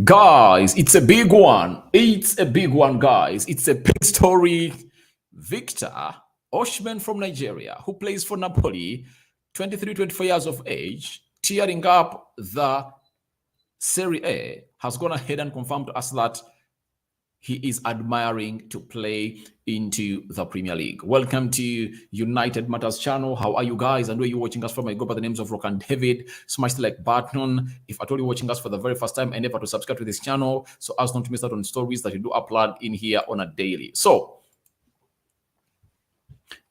Guys, it's a big one. It's a big one, guys. It's a big story. Victor Osimhen from Nigeria, who plays for Napoli, 23, 24 years of age, tearing up the Serie A, has gone ahead and confirmed to us that he is admiring to play into the Premier League. Welcome to United Matters channel. How are you guys? And where you watching us from? I go by the names of Rock and David. Smash the like button. If at all you're watching us for the very first time, and never to subscribe to this channel so as not to miss out on stories that we do upload in here on a daily. So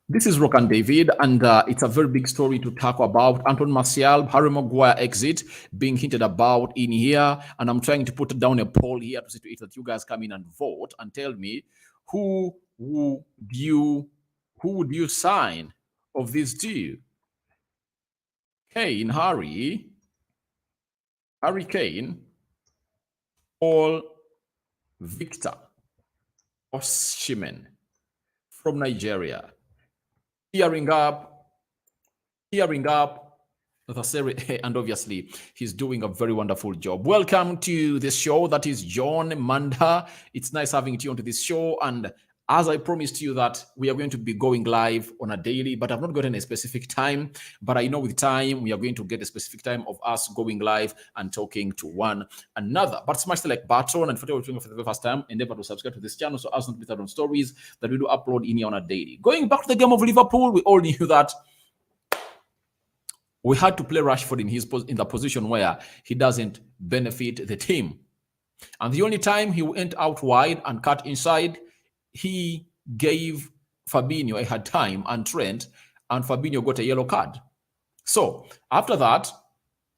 this is Rock and David, and it's a very big story to talk about. Anton Martial, Harry Maguire exit being hinted about in here, and I'm trying to put down a poll here to see to it that you guys come in and vote and tell me who would you sign of these two? Harry Kane, or Victor Osimhen from Nigeria. Tearing up the Serie A, and obviously he's doing a very wonderful job. Welcome to this show. That is John Manda. It's nice having you onto this show, and as I promised you that we are going to be going live on a daily, but I've not gotten a specific time. But I know with time, we are going to get a specific time of us going live and talking to one another. But smash the like button, and for the very first time, endeavor to subscribe to this channel so as not to miss out on stories that we do upload in here on a daily. Going back to the game of Liverpool, we all knew that we had to play Rashford in the position where he doesn't benefit the team. And the only time he went out wide and cut inside, he gave Fabinho a hard time and Trent, and Fabinho got a yellow card. So after that,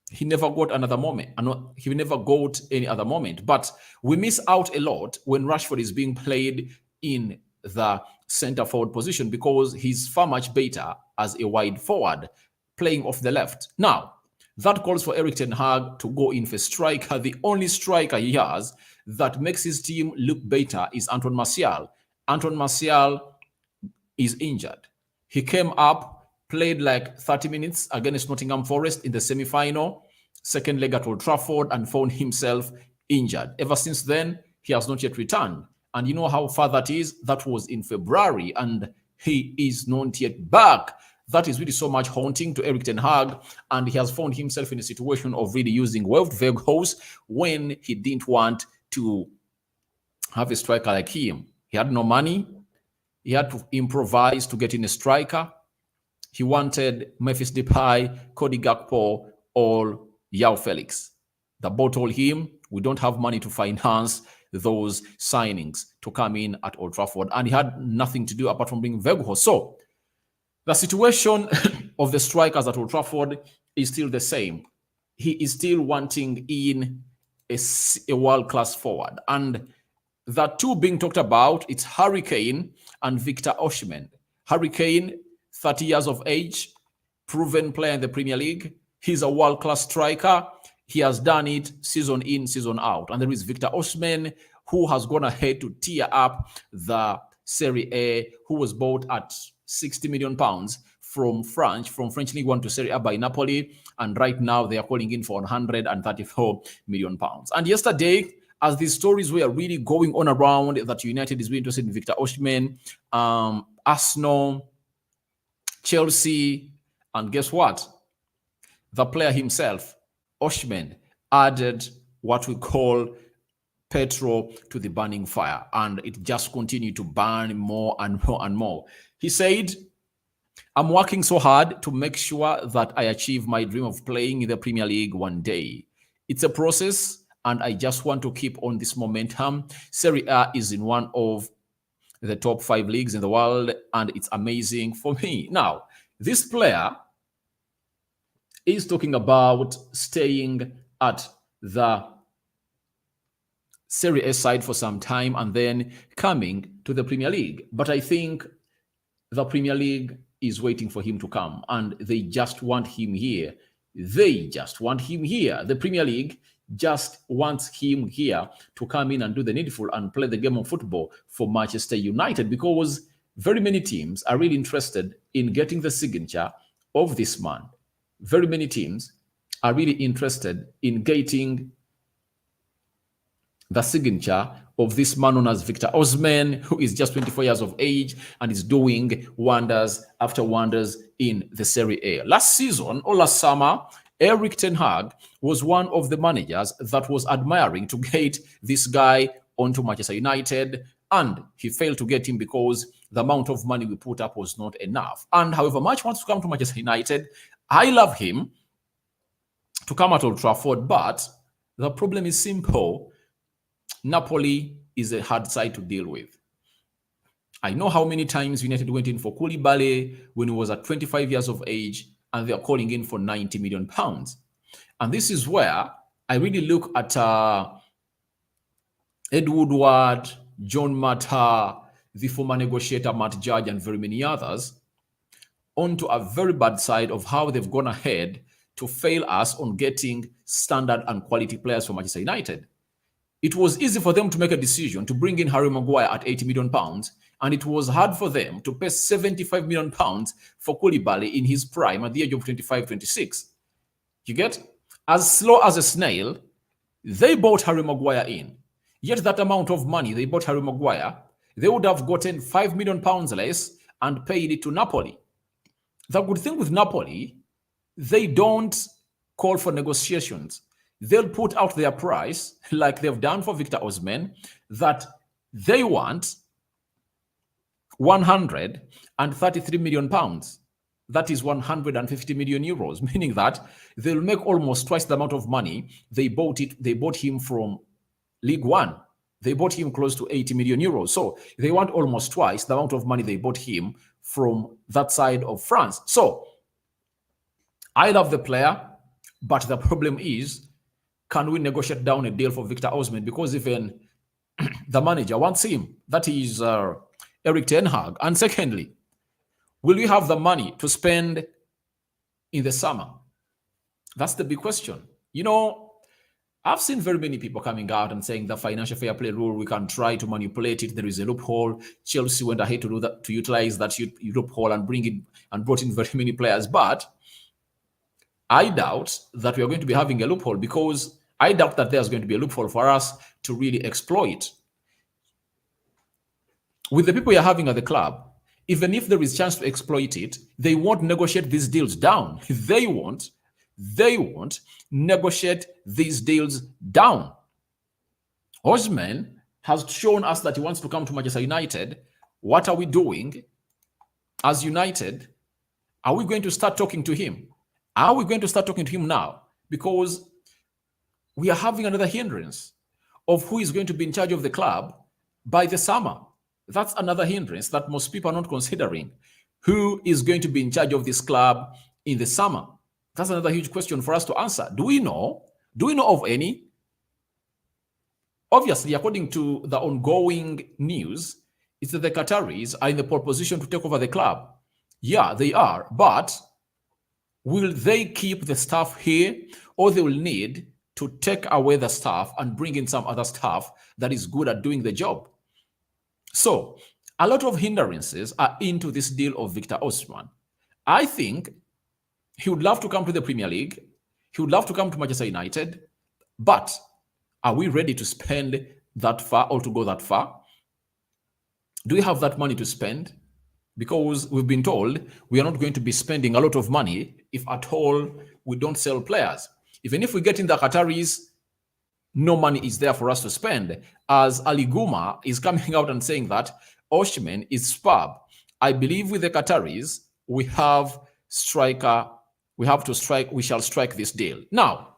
he never got another moment. He never got any other moment. But we miss out a lot when Rashford is being played in the center forward position because he's far much better as a wide forward playing off the left. Now, that calls for Erik ten Hag to go in for striker. The only striker he has that makes his team look better is Anton Martial. Anton Martial is injured. He came up, played like 30 minutes against Nottingham Forest in the semi-final, second leg at Old Trafford, and found himself injured. Ever since then, he has not yet returned. And you know how far that is? That was in February, and he is not yet back. That is really so much haunting to Erik ten Hag, and he has found himself in a situation of really using Wout Weghorst when he didn't want to have a striker like him. He had no money. He had to improvise to get in a striker. He wanted Memphis Depay, Cody Gakpo, or João Felix. The board told him, we don't have money to finance those signings to come in at Old Trafford. And he had nothing to do apart from bringing Weghorst. So the situation of the strikers at Old Trafford is still the same. He is still wanting in a world-class forward. And the two being talked about, it's Harry Kane and Victor Osimhen. Harry Kane, 30 years of age, proven player in the Premier League. He's a world-class striker. He has done it season in, season out. And there is Victor Osimhen, who has gone ahead to tear up the Serie A, who was bought at £60 million from French League One to Serie A by Napoli. And right now they are calling in for £134 million. And yesterday, as these stories were really going on around that United is really interested in Victor Osimhen, Arsenal, Chelsea, and guess what? The player himself, Osimhen, added what we call petrol to the burning fire, and it just continued to burn more and more and more. He said, I'm working so hard to make sure that I achieve my dream of playing in the Premier League one day. It's a process, and I just want to keep on this momentum. Serie A is in one of the top 5 leagues in the world, and it's amazing for me. Now, this player is talking about staying at the Serie A side for some time and then coming to the Premier League. But I think the Premier League is waiting for him to come, and they just want him here. They just want him here. The Premier League just wants him here to come in and do the needful and play the game of football for Manchester United, because very many teams are really interested in getting the signature of this man. Very many teams are really interested in getting the signature of this man known as Victor Osimhen, who is just 24 years of age and is doing wonders after wonders in the Serie A. Last season or last summer, Erik ten Hag was one of the managers that was admiring to get this guy onto Manchester United, and he failed to get him because the amount of money we put up was not enough. And however much he wants to come to Manchester United, I love him to come at Old Trafford, but the problem is simple. Napoli is a hard side to deal with. I know how many times United went in for Koulibaly when he was at 25 years of age, and they're calling in for 90 million pounds. And this is where I really look at Ed Woodward, John Matta, the former negotiator Matt Judge, and very many others onto a very bad side of how they've gone ahead to fail us on getting standard and quality players for Manchester United. It was easy for them to make a decision to bring in Harry Maguire at 80 million pounds, and it was hard for them to pay 75 million pounds for Koulibaly in his prime at the age of 25, 26. You get? As slow as a snail, they bought Harry Maguire in. Yet that amount of money they bought Harry Maguire, they would have gotten 5 million pounds less and paid it to Napoli. The good thing with Napoli, they don't call for negotiations. They'll put out their price, like they've done for Victor Osimhen, that they want 133 million pounds. That is 150 million euros, meaning that they'll make almost twice the amount of money they bought him from League One. They bought him close to 80 million euros. So they want almost twice the amount of money they bought him from that side of France. So I love the player, but the problem is, can we negotiate down a deal for Victor Osimhen? Because even the manager wants him. That is Erik ten Hag. And secondly, will we have the money to spend in the summer? That's the big question. You know, I've seen very many people coming out and saying the financial fair play rule, we can try to manipulate it. There is a loophole. Chelsea went ahead to do that, to utilize that loophole and brought in very many players. But I doubt that we are going to be having a loophole, because I doubt that there's going to be a loophole for us to really exploit. With the people you're having at the club, even if there is a chance to exploit it, they won't negotiate these deals down. They won't negotiate these deals down. Osimhen has shown us that he wants to come to Manchester United. What are we doing as United? Are we going to start talking to him? Are we going to start talking to him now? Because we are having another hindrance of who is going to be in charge of the club by the summer. That's another hindrance that most people are not considering. Who is going to be in charge of this club in the summer? That's another huge question for us to answer. Do we know? Do we know of any? Obviously, according to the ongoing news, it's that the Qataris are in the pole position to take over the club. Yeah, they are. But will they keep the staff here, or they will need to take away the staff and bring in some other staff that is good at doing the job? So a lot of hindrances are into this deal of Victor Osimhen. I think he would love to come to the Premier League. He would love to come to Manchester United. But are we ready to spend that far or to go that far? Do we have that money to spend? Because we've been told we are not going to be spending a lot of money if at all we don't sell players. Even if we get in the Qataris, no money is there for us to spend. As Ali Guma is coming out and saying that Osimhen is superb. I believe with the Qataris, we have striker. We shall strike this deal. Now,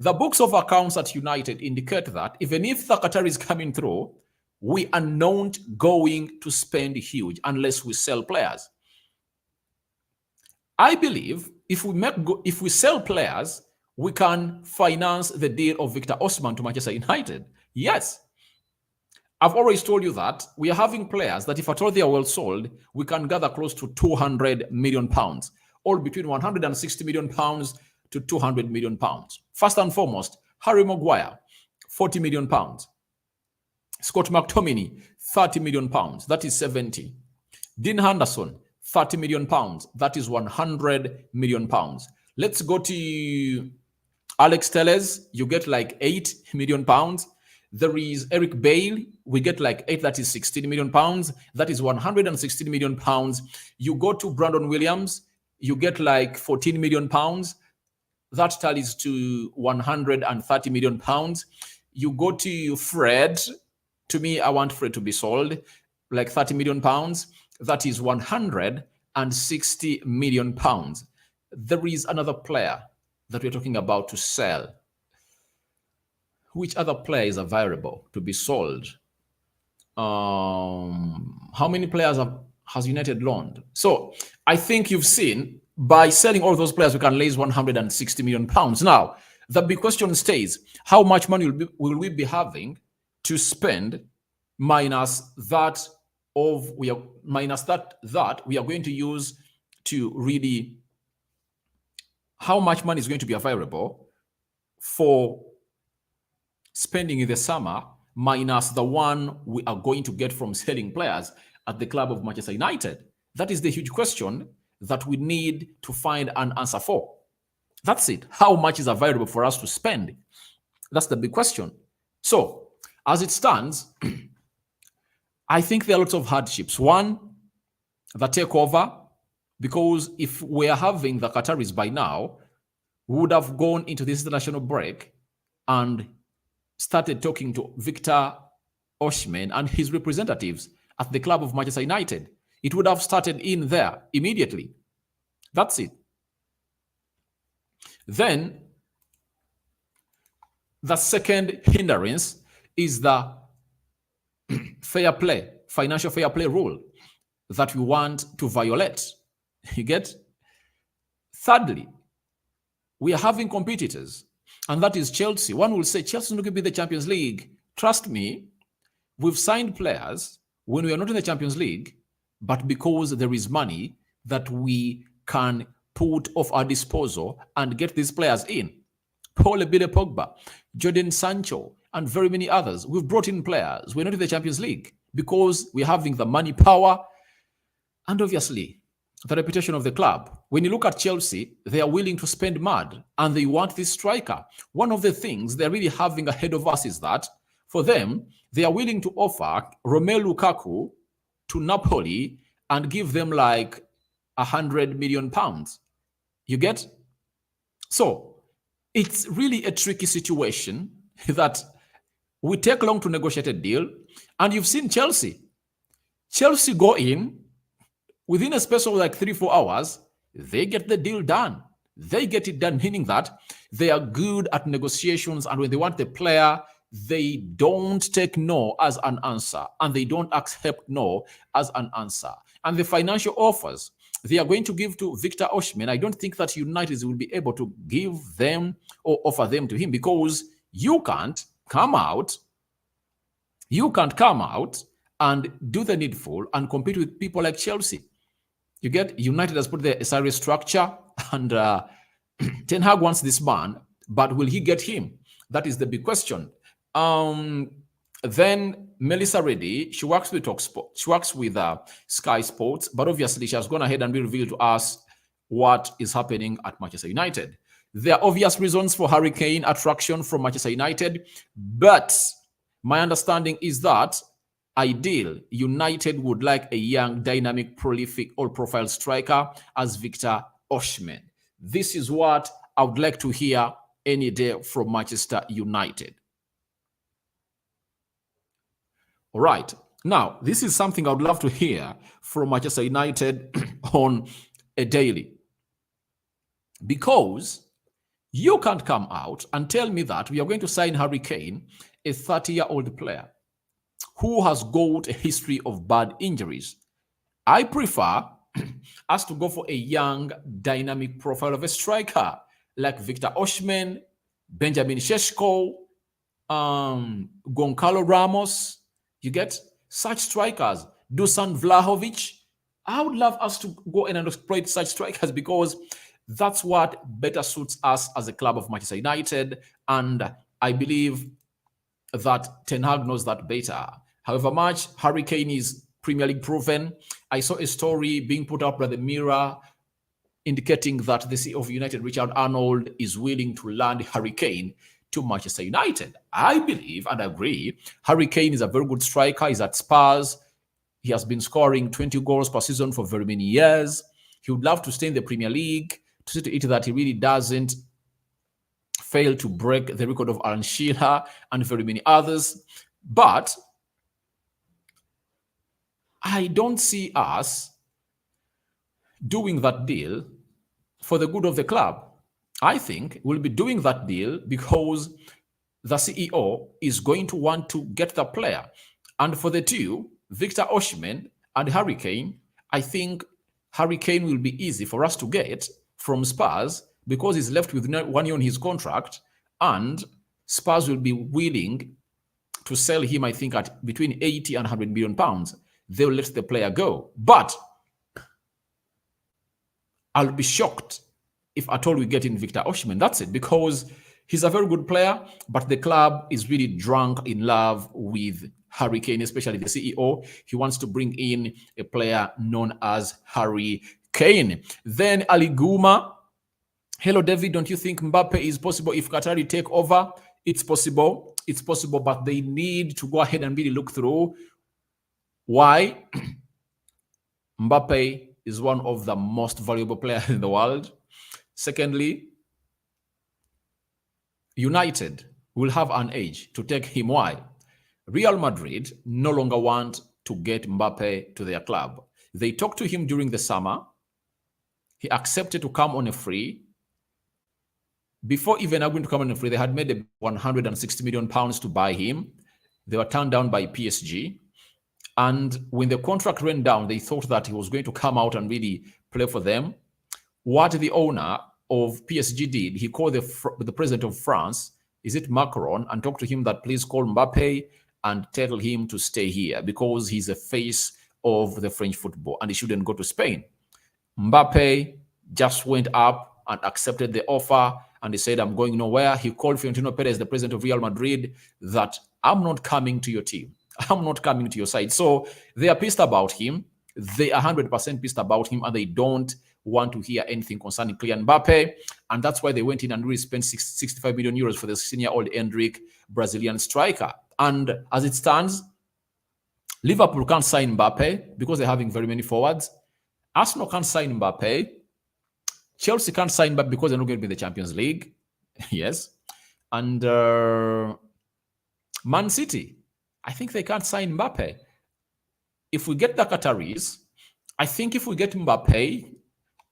the books of accounts at United indicate that even if the Qataris is coming through, we are not going to spend huge unless we sell players. I believe if we sell players, we can finance the deal of Victor Osimhen to Manchester United. Yes. I've always told you that we are having players that if at all they are well sold, we can gather close to 200 million pounds, all between 160 million pounds to 200 million pounds. First and foremost, Harry Maguire, 40 million pounds. Scott McTominay, 30 million pounds. That is 70. Dean Henderson, 30 million pounds. That is 100 million pounds. Let's go to Alex Telles, you get like 8 million pounds. There is Eric Bale, we get like 8, that is 16 million pounds. That is 116 million pounds. You go to Brandon Williams, you get like 14 million pounds. That tallies to 130 million pounds. You go to Fred. To me, I want Fred to be sold, like 30 million pounds. That is 160 million pounds. There is another player that we're talking about to sell. Which other player is available to be sold? How many players has United loaned? So I think you've seen, by selling all those players, we can raise 160 million pounds. Now, the big question stays: how much money will we be having to spend minus that we are going to use to really, how much money is going to be available for spending in the summer minus the one we are going to get from selling players at the club of Manchester United? That is the huge question that we need to find an answer for. That's it. How much is available for us to spend? That's the big question. So, as it stands, I think there are lots of hardships. One, the takeover, because if we're having the Qataris by now, we would have gone into this international break and started talking to Victor Osimhen and his representatives at the club of Manchester United. It would have started in there immediately. That's it. Then, the second hindrance is the fair play, financial fair play rule that we want to violate. You get? Thirdly, we are having competitors, and that is Chelsea. One will say, Chelsea is not going to be the Champions League. Trust me, we've signed players when we are not in the Champions League, but because there is money that we can put off our disposal and get these players in. Paul Ebile Pogba, Jadon Sancho, and very many others. We've brought in players. We're not in the Champions League because we're having the money power and obviously the reputation of the club. When you look at Chelsea, they are willing to spend mad and they want this striker. One of the things they're really having ahead of us is that for them, they are willing to offer Romelu Lukaku to Napoli and give them like 100 million pounds. You get? So it's really a tricky situation that we take long to negotiate a deal. And you've seen Chelsea. Chelsea go in within a space of like 3-4 hours, they get the deal done. They get it done, meaning that they are good at negotiations. And when they want the player, they don't take no as an answer. And they don't accept no as an answer. And the financial offers they are going to give to Victor Osimhen, I don't think that United will be able to give them or offer them to him, because you can't come out and do the needful and compete with people like Chelsea. You get? United has put their salary structure, and Ten Hag wants this man, but will he get him? That is the big question. Then Melissa Reddy, she works with TalkSport. She works with Sky Sports, but obviously she has gone ahead and revealed to us what is happening at Manchester United. There are obvious reasons for Harry Kane attraction from Manchester United, but my understanding is that ideal United would like a young, dynamic, prolific, all-profile striker as Victor Osimhen. This is what I would like to hear any day from Manchester United. All right. Now, this is something I would love to hear from Manchester United on a daily. Because you can't come out and tell me that we are going to sign Harry Kane, a 30-year-old player who has got a history of bad injuries. I prefer us to go for a young, dynamic profile of a striker like Victor Osimhen, Benjamin Šeško, Goncalo Ramos. You get? Such strikers, Dusan Vlahovic. I would love us to go in and exploit such strikers, because that's what better suits us as a club of Manchester United. And I believe that Ten Hag knows that better. However much Harry Kane is Premier League proven, I saw a story being put up by the Mirror indicating that the CEO of United, Richard Arnold, is willing to land Harry Kane to Manchester United. I believe and agree. Harry Kane is a very good striker. He's at Spurs. He has been scoring 20 goals per season for very many years. He would love to stay in the Premier League, to see to it that he really doesn't fail to break the record of Alan Shearer and very many others. But I don't see us doing that deal for the good of the club. I think we'll be doing that deal because the CEO is going to want to get the player. And for the two, Victor Osimhen and Harry Kane, I think Harry Kane will be easy for us to get from Spurs because he's left with 1 year on his contract, and Spurs will be willing to sell him, I think, at between 80 and 100 million pounds. They'll let the player go. But I'll be shocked if at all we get in Victor Osimhen. That's it, because he's a very good player, but the club is really drunk in love with Harry Kane, especially the CEO. He wants to bring in a player known as Harry Kane. Then Ali Guma. Hello, David. Don't you think Mbappe is possible if Qatari take over? It's possible. It's possible, but they need to go ahead and really look through why Mbappe is one of the most valuable players in the world. Secondly, United will have an edge to take him. Why? Real Madrid no longer want to get Mbappe to their club. They talked to him during the summer. He accepted to come on a free. Before even agreeing to come on a free, they had made 160 million pounds to buy him. They were turned down by PSG. And when the contract ran down, they thought that he was going to come out and really play for them. What the owner of PSG did, he called the president of France, is it Macron, and talked to him that please call Mbappe and tell him to stay here because he's the face of the French football and he shouldn't go to Spain. Mbappe just went up and accepted the offer and he said, I'm going nowhere. He called Florentino Perez, the president of Real Madrid, that I'm not coming to your team. I'm not coming to your side. So they are pissed about him. They are 100% pissed about him and they don't want to hear anything concerning Kylian Mbappe. And that's why they went in and really spent 65 million euros for the senior-old Endrick Brazilian striker. And as it stands, Liverpool can't sign Mbappe because they're having very many forwards. Arsenal can't sign Mbappe. Chelsea can't sign Mbappe because they're not going to be in the Champions League. Yes. And Man City, I think they can't sign Mbappe. If we get the Qataris, I think if we get Mbappe,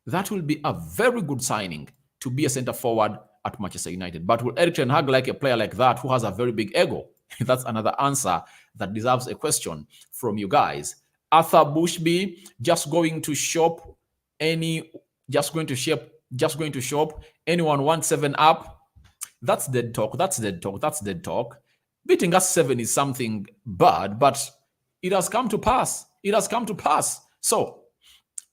that will be a very good signing to be a center forward at Manchester United. But will Erik ten Hag like a player like that who has a very big ego? That's another answer that deserves a question from you guys. Arthur Bushby, just going to shop anyone wants 7 up. That's dead talk. That's dead talk. That's dead talk. Beating us 7 is something bad, but it has come to pass. It has come to pass. So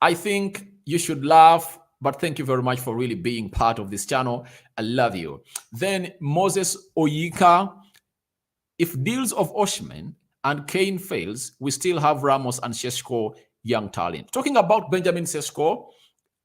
I think you should laugh, but thank you very much for really being part of this channel. I love you. Then Moses Oyika, if deals of Osimhen and Kane fails, we still have Ramos and Šeško, young talent. Talking about Benjamin Šeško,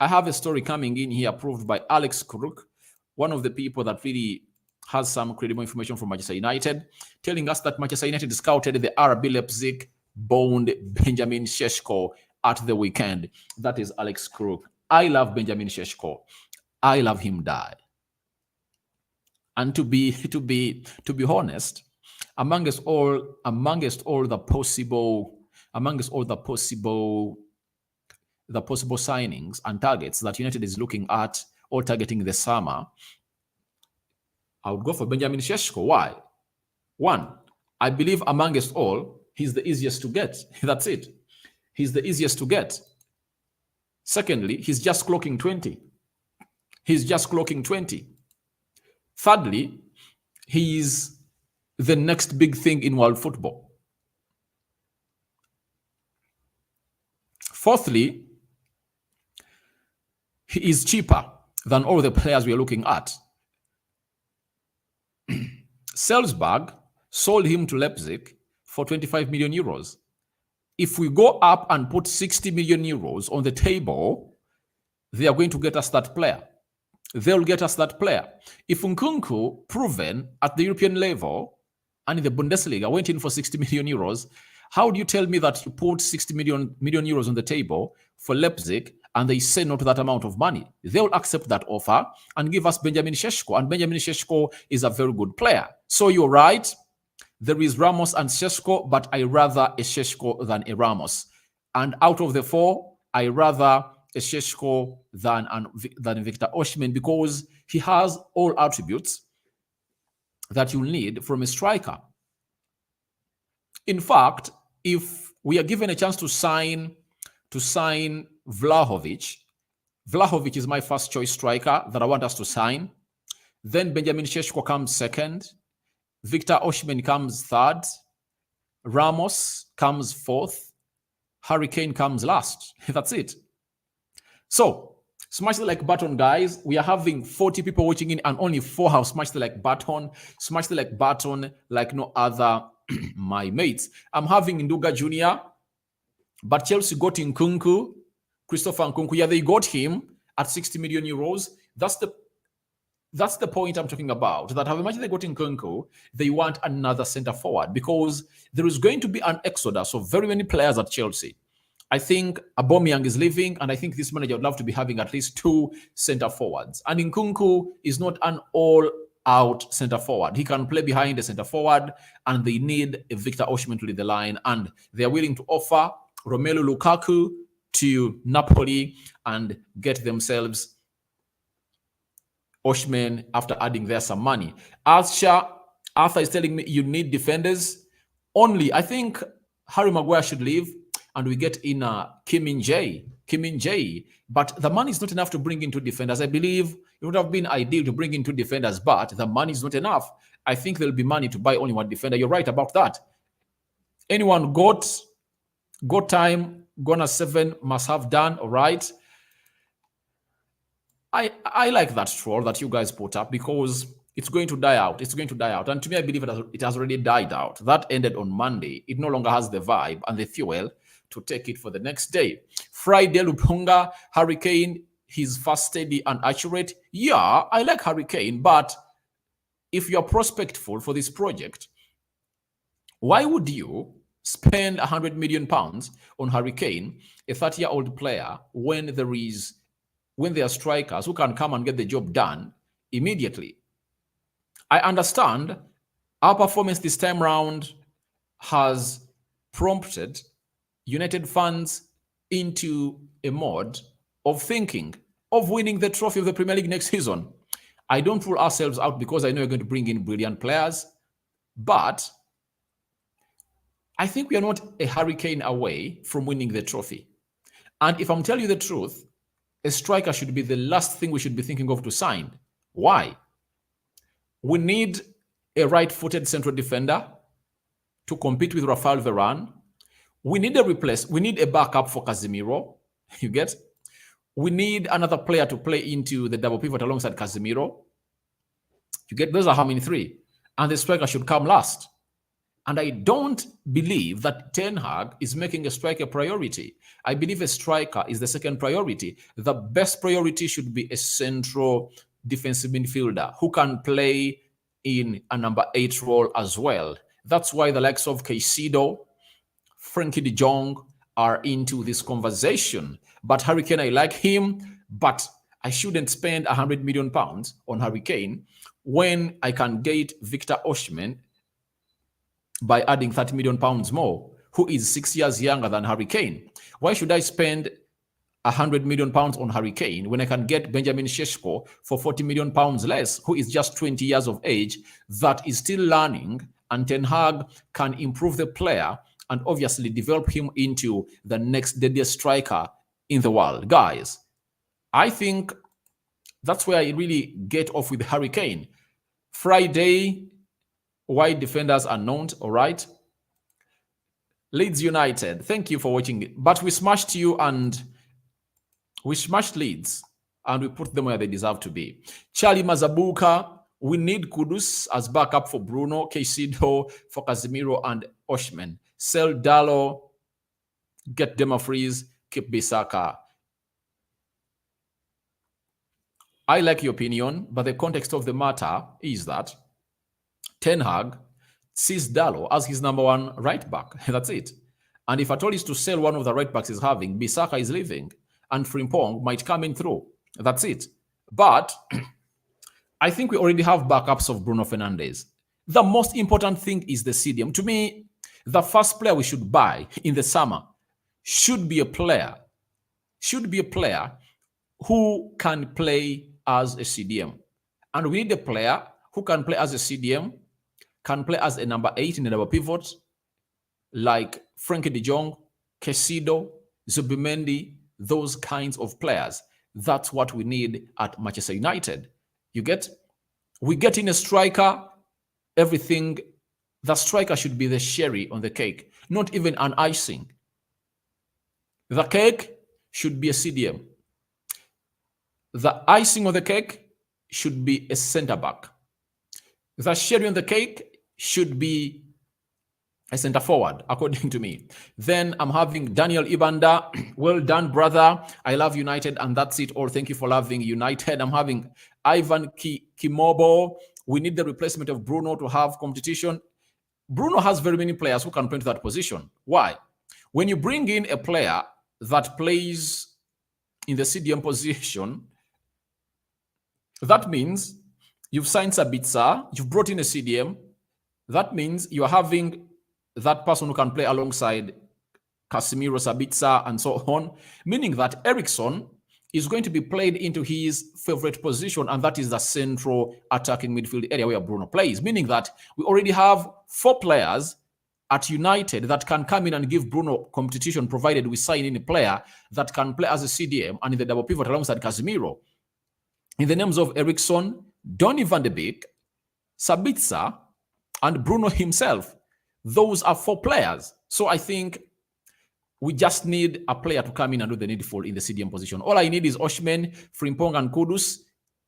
I have a story coming in here approved by Alex Crook, one of the people that really has some credible information from Manchester United, telling us that Manchester United scouted the RB Leipzig-bound Benjamin Šeško at the weekend. That is Alex Crook. I love Benjamin Šeško. I love him die. And to be honest, amongst all the possible signings and targets that United is looking at or targeting this summer, I would go for Benjamin Šeško. Why? One, I believe amongst all, he's the easiest to get. That's it. He's the easiest to get. Secondly, he's just clocking 20. He's just clocking 20. Thirdly, he's the next big thing in world football. Fourthly, he is cheaper than all the players we are looking at. Salzburg sold him to Leipzig for 25 million euros. If we go up and put 60 million euros on the table, they are going to get us that player. They'll get us that player. If Nkunku, proven at the European level and in the Bundesliga, went in for 60 million euros, how do you tell me that you put 60 million euros on the table for Leipzig and they say no to that amount of money? They will accept that offer and give us Benjamin Šeško. And Benjamin Šeško is a very good player. So you're right. There is Ramos and Šeško, but I rather a Šeško than a Ramos. And out of the four, I rather a Šeško than Victor Osimhen, because he has all attributes that you need from a striker. In fact, if we are given a chance to sign Vlahovic is my first choice striker that I want us to sign. Then Benjamin Šeško comes second. Victor Osimhen comes third. Ramos comes fourth. Harry Kane comes last. That's it. So, smash the like button, guys. We are having 40 people watching in and only 4 have smashed the like button. Smash the like button like no other my mates. I'm having Nduga Jr., but Chelsea got Nkunku, Christopher Nkunku. Yeah, they got him at 60 million euros. That's the point I'm talking about. That how much they got Nkunku, they want another center forward, because there is going to be an exodus of very many players at Chelsea. I think Aubameyang is leaving, and I think this manager would love to be having at least 2 center forwards. And Nkunku is not an all-out center forward. He can play behind the center forward, and they need a Victor Osimhen to lead the line. And they are willing to offer Romelu Lukaku to Napoli and get themselves Osimhen after adding there some money. Arthur is telling me you need defenders only. I think Harry Maguire should leave, and we get in Kim Min-jae. But the money is not enough to bring in 2 defenders. I believe it would have been ideal to bring in 2 defenders, but the money is not enough. I think there will be money to buy only 1 defender. You're right about that. Anyone got time? Gonna 7 must have done. All right. I like that troll that you guys put up, because it's going to die out. It's going to die out. And to me, I believe it has already died out. That ended on Monday. It no longer has the vibe and the fuel to take it for the next day. Friday, Lupunga, Harry Kane, he's fast, steady, and accurate. Yeah, I like Harry Kane, but if you're prospectful for this project, why would you spend £100 million on Harry Kane, a 30-year-old player, when there are strikers who can come and get the job done immediately? I understand our performance this time round has prompted United fans into a mode of thinking of winning the trophy of the Premier League next season. I don't rule ourselves out, because I know you're going to bring in brilliant players, but I think we are not a hurricane away from winning the trophy. And if I'm telling you the truth, a striker should be the last thing we should be thinking of to sign. Why? We need a right-footed central defender to compete with Rafael Varane. We need a backup for Casemiro. You get? We need another player to play into the double pivot alongside Casemiro. You get? Those are how many? 3. And the striker should come last. And I don't believe that Ten Hag is making a striker priority. I believe a striker is the second priority. The best priority should be a central defensive midfielder who can play in a number 8 role as well. That's why the likes of Caicedo, Frankie de Jong are into this conversation. But Harry Kane, I like him, but I shouldn't spend £100 million on Harry Kane when I can get Victor Osimhen by adding £30 million more, who is 6 years younger than Harry Kane. Why should I spend £100 million on Harry Kane when I can get Benjamin Šeško for £40 million less, who is just 20 years of age, that is still learning, and Ten Hag can improve the player and obviously develop him into the next deadliest striker in the world. Guys, I think that's where I really get off with Harry Kane. Friday, wide defenders are known, all right? Leeds United, thank you for watching. But we smashed you, and we smashed Leeds, and we put them where they deserve to be. Charlie Mazabuka, we need Kudus as backup for Bruno, Caicedo for Casemiro and Osimhen. Sell Dallo, get Dumfries, keep Bissaka. I like your opinion, but the context of the matter is that Ten Hag sees Dallo as his number one right back. That's it. And if at all is to sell one of the right backs he's having, Bissaka is leaving, and Frimpong might come in through. That's it. But I think we already have backups of Bruno Fernandes. The most important thing is the CDM. To me, the first player we should buy in the summer should be a player who can play as a CDM. And we need a player who can play as a CDM, can play as a number 8 in the double pivot, like Frankie de Jong, Caicedo, Zubimendi, those kinds of players. That's what we need at Manchester United. You get? We get in a striker, everything. The striker should be the cherry on the cake, not even an icing. The cake should be a CDM. The icing on the cake should be a center back. The cherry on the cake should be a center forward, according to me. Then I'm having Daniel Ibanda. Well done, brother. I love United, and that's it all. Thank you for loving United. I'm having Ivan Kimobo. We need the replacement of Bruno to have competition. Bruno has very many players who can play into that position. Why? When you bring in a player that plays in the CDM position, that means you've signed Sabitzer, you've brought in a CDM. That means you're having that person who can play alongside Casemiro, Sabitzer, and so on, meaning that Eriksen is going to be played into his favorite position, and that is the central attacking midfield area where Bruno plays, meaning that we already have 4 players at United that can come in and give Bruno competition, provided we sign in a player that can play as a CDM and in the double pivot alongside Casemiro. In the names of Eriksen, Donny van de Beek, Sabitzer, and Bruno himself. Those are 4 players. So I think we just need a player to come in and do the needful in the CDM position. All I need is Osimhen, Frimpong, and Kudus.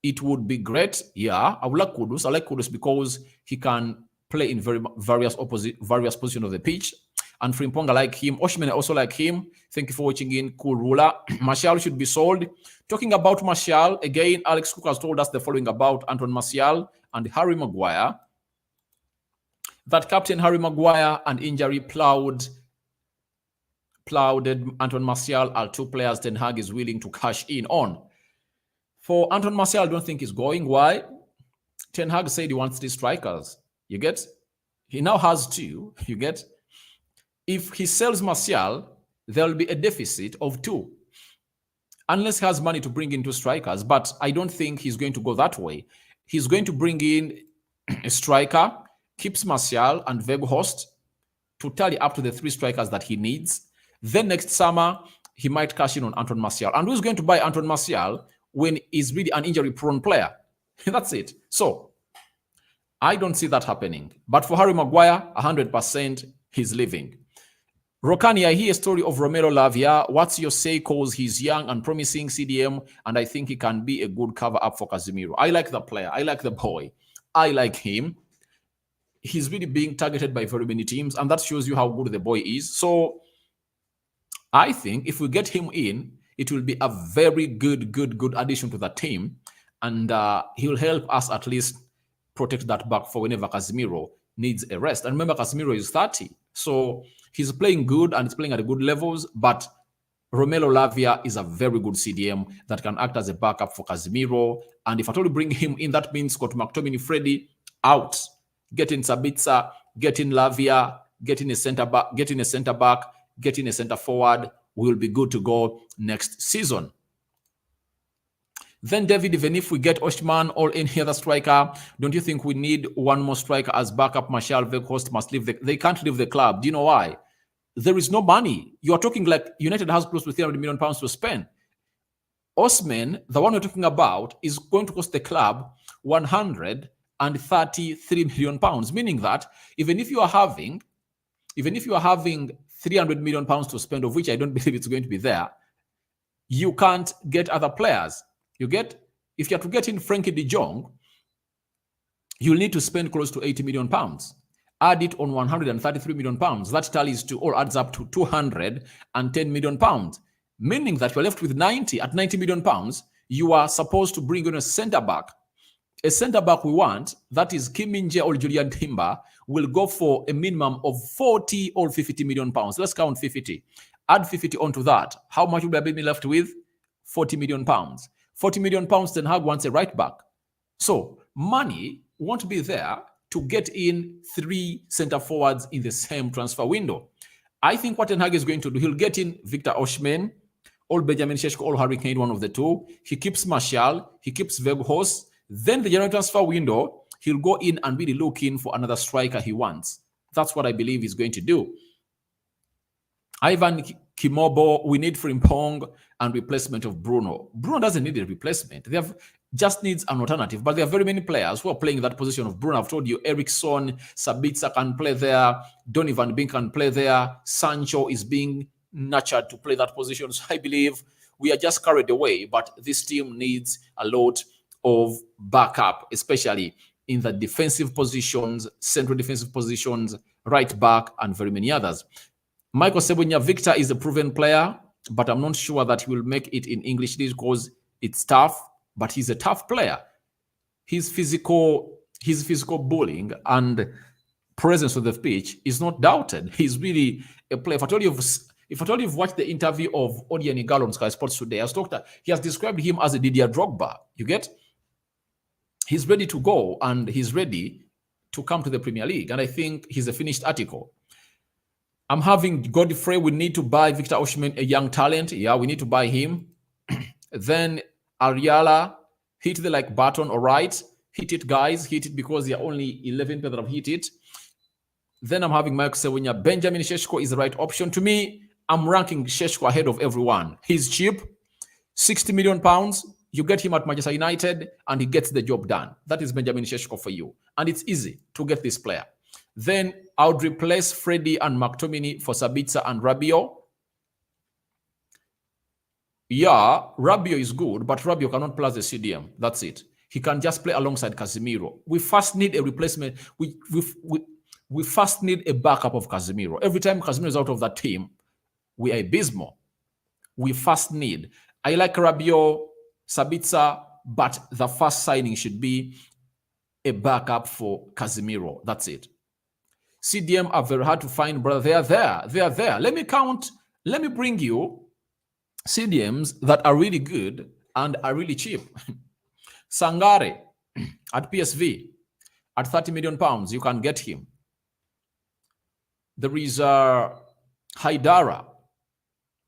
It would be great. Yeah, I would like Kudus. I like Kudus because he can play in various positions of the pitch. And Frimpong, I like him. Osimhen, I also like him. Thank you for watching in. Cool ruler. Martial should be sold. Talking about Martial, again, Alex Cook has told us the following about Anton Martial and Harry Maguire. That Captain Harry Maguire and injury plowed Anton Martial are 2 players Ten Hag is willing to cash in on. For Anton Martial, I don't think he's going. Why? Ten Hag said he wants 3 strikers. You get? He now has 2. You get? If he sells Martial, there will be a deficit of 2. Unless he has money to bring in 2 strikers. But I don't think he's going to go that way. He's going to bring in a striker, keeps Martial and Weghorst to tally up to the 3 strikers that he needs. Then next summer, he might cash in on Anton Martial. And who's going to buy Anton Martial when he's really an injury-prone player? That's it. So, I don't see that happening. But for Harry Maguire, 100% he's leaving. Rokani, I hear a story of Romero Lavia. What's your say? Because he's young and promising CDM, and I think he can be a good cover-up for Casemiro. I like the player. I like the boy. I like him. He's really being targeted by very many teams, and that shows you how good the boy is. So I think if we get him in, it will be a very good addition to the team, and he will help us at least protect that back for whenever Casemiro needs a rest. And remember, Casemiro is 30, so he's playing good and he's playing at good levels, but Romelu Lavia is a very good CDM that can act as a backup for Casemiro. And if I told you bring him in, that means Scott McTominay, Freddy out. Get in Sabitzer, get in Lavia, get in a center back, get in a center forward. We'll be good to go next season. Then, David, even if we get Osimhen or any other striker, don't you think we need one more striker as backup? Martial, Weghorst must leave. They can't leave the club. Do you know why? There is no money. You are talking like United has close to £300 million to spend. Osimhen, the one we're talking about, is going to cost the club £133 million, meaning that even if you are having £300 million to spend, of which I don't believe it's going to be there, you can't get other players. You get, if you have to get in Frankie de Jong, you'll need to spend close to £80 million. Add it on £133 million. That tallies to, or adds up to £210 million. Meaning that you're left with 90 at £90 million. You are supposed to bring in a center back. A center back we want, that is Kim Min-jae or Julian Timber, will go for a minimum of 40 or 50 million pounds. Let's count 50. Add 50 onto that. How much will I be left with? 40 million pounds. 40 million pounds, Ten Hag wants a right back. So money won't be there to get in 3 center forwards in the same transfer window. I think what Ten Hag is going to do, he'll get in Victor Osimhen, or Benjamin Šeško, or Harry Kane, one of the two. He keeps Martial, he keeps Weghorst. Then the January transfer window, he'll go in and really look in for another striker he wants. That's what I believe he's going to do. Ivan Kimobo, we need Frimpong and replacement of Bruno. Bruno doesn't need a replacement. They have just needs an alternative, but there are very many players who are playing that position of Bruno. I've told you, Eriksson, Sabitzer can play there, Donny van Beek can play there, Sancho is being nurtured to play that position. So I believe we are just carried away, but this team needs a lot of backup, especially in the defensive positions, central defensive positions, right back, and very many others. Michael Sebunya Victor is a proven player, but I'm not sure that he will make it in English League because it's tough, but he's a tough player. His physical bullying and presence on the pitch is not doubted. He's really a player. If I told you've watched the interview of Odion Igalo on Sky Sports today, he has described him as a Didier Drogba. You get? He's ready to go and he's ready to come to the Premier League. And I think he's a finished article. I'm having Godfrey. We need to buy Victor Osimhen, a young talent. Yeah, we need to buy him. Then Ariala, hit the like button. All right. Hit it, guys. Hit it because there are only 11 people that have hit it. Then I'm having Mike Sewunya. Benjamin Šeško is the right option. To me, I'm ranking Šeško ahead of everyone. He's cheap. 60 million pounds. You get him at Manchester United and he gets the job done. That is Benjamin Šeško for you. And it's easy to get this player. Then I would replace Freddie and McTominay for Sabitzer and Rabiot. Yeah, Rabiot is good, but Rabiot cannot play as a CDM. That's it. He can just play alongside Casemiro. We first need a replacement. We first need a backup of Casemiro. Every time Casemiro is out of that team, we are abysmal. We first need. I like Rabiot, Sabitzer, but the first signing should be a backup for Casemiro. That's it. CDM are very hard to find, brother. They are there. Let me count. Let me bring you CDMs that are really good and are really cheap. Sangare at PSV at 30 million pounds. You can get him. There is Haidara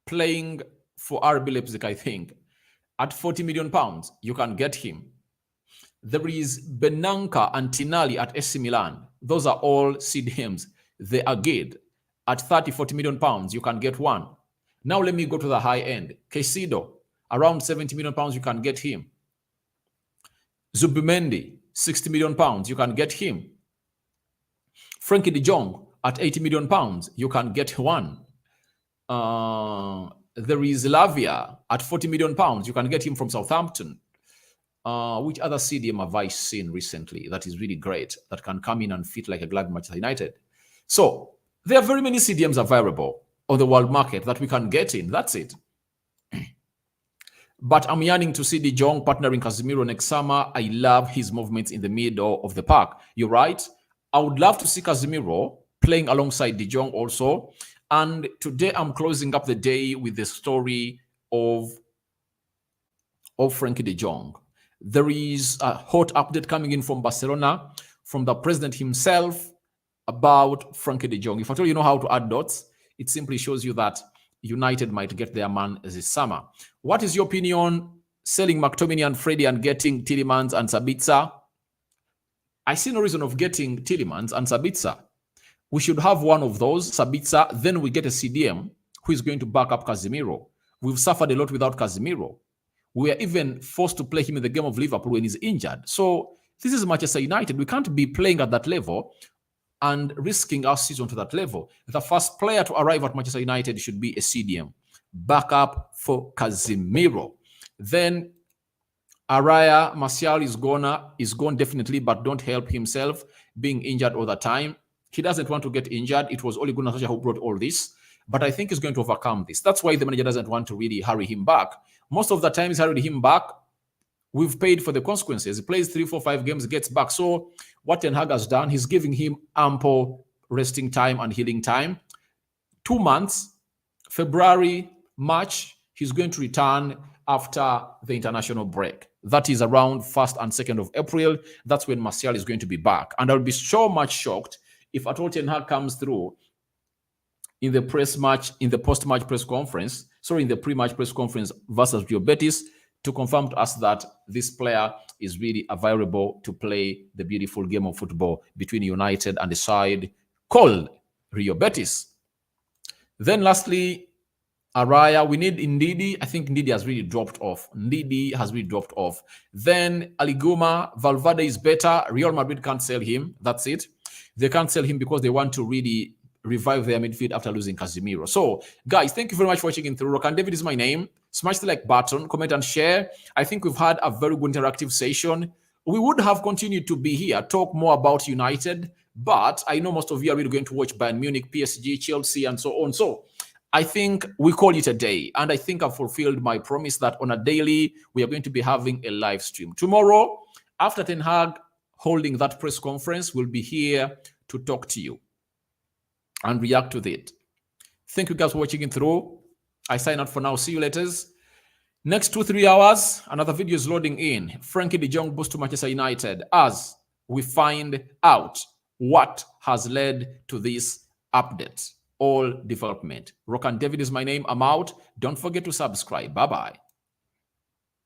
playing for RB Leipzig, I think. At 40 million pounds, you can get him. There is Benanka and Tinali at AC Milan. Those are all CDMs. They are good. At 30, 40 million pounds, you can get one. Now let me go to the high end. Caicedo, around 70 million pounds, you can get him. Zubimendi, 60 million pounds, you can get him. Frankie de Jong, at 80 million pounds, you can get one. There is Lavia at 40 million pounds. You can get him from Southampton. Which other CDM have I seen recently that is really great, that can come in and fit like a glove in Manchester United? So there are very many CDMs available on the world market that we can get in. That's it. But I'm yearning to see De Jong partnering Casemiro next summer. I love his movements in the middle of the park. You're right. I would love to see Casemiro playing alongside De Jong also. And today I'm closing up the day with the story of Frankie de Jong. There is a hot update coming in from Barcelona, from the president himself, about Frankie de Jong. If I told you know how to add dots, it simply shows you that United might get their man this summer. What is your opinion selling McTominay and Freddie and getting Tielemans and Sabitzer? I see no reason of getting Tielemans and Sabitzer. We should have one of those, Sabitzer, then we get a CDM who is going to back up Casemiro. We've suffered a lot without Casemiro. We are even forced to play him in the game of Liverpool when he's injured. So this is Manchester United. We can't be playing at that level and risking our season to that level. The first player to arrive at Manchester United should be a CDM. Backup for Casemiro. Then Araya Martial is gone definitely, but don't help himself being injured all the time. He doesn't want to get injured. It was Ole Gunnar Solskjaer who brought all this, but I think he's going to overcome this. That's why the manager doesn't want to really hurry him back. Most of the time he's hurried him back we've paid for the consequences. He plays 3, 4, 5 games, gets back. So what Ten Hag has done, he's giving him ample resting time and healing time. 2 months, February, March, he's going to return after the international break. That is around 1st and 2nd of April. That's when Martial is going to be back. And I'll be so much shocked if at all Ten Hag comes through in the post-match press conference, in the pre-match press conference versus Real Betis, to confirm to us that this player is really available to play the beautiful game of football between United and the side called Real Betis. Then lastly, Araya, we need Ndidi. I think Ndidi has really dropped off. Then Aliguma, Valverde is better. Real Madrid can't sell him. That's it. They can't sell him because they want to really revive their midfield after losing Casemiro. So, guys, thank you very much for watching through. Rokan David is my name. Smash the like button, comment and share. I think we've had a very good interactive session. We would have continued to be here, talk more about United, but I know most of you are really going to watch Bayern Munich, PSG, Chelsea, and so on. So I think we call it a day, and I think I've fulfilled my promise that on a daily, we are going to be having a live stream. Tomorrow, after Ten Hag holding that press conference, we'll be here to talk to you and react to it. Thank you guys for watching it through. I sign out for now. See you later. Next 2-3 hours, another video is loading in. Frankie de Jong boost to Manchester United as we find out what has led to this update. All development. Rokan David is my name. I'm out. Don't forget to subscribe. Bye-bye.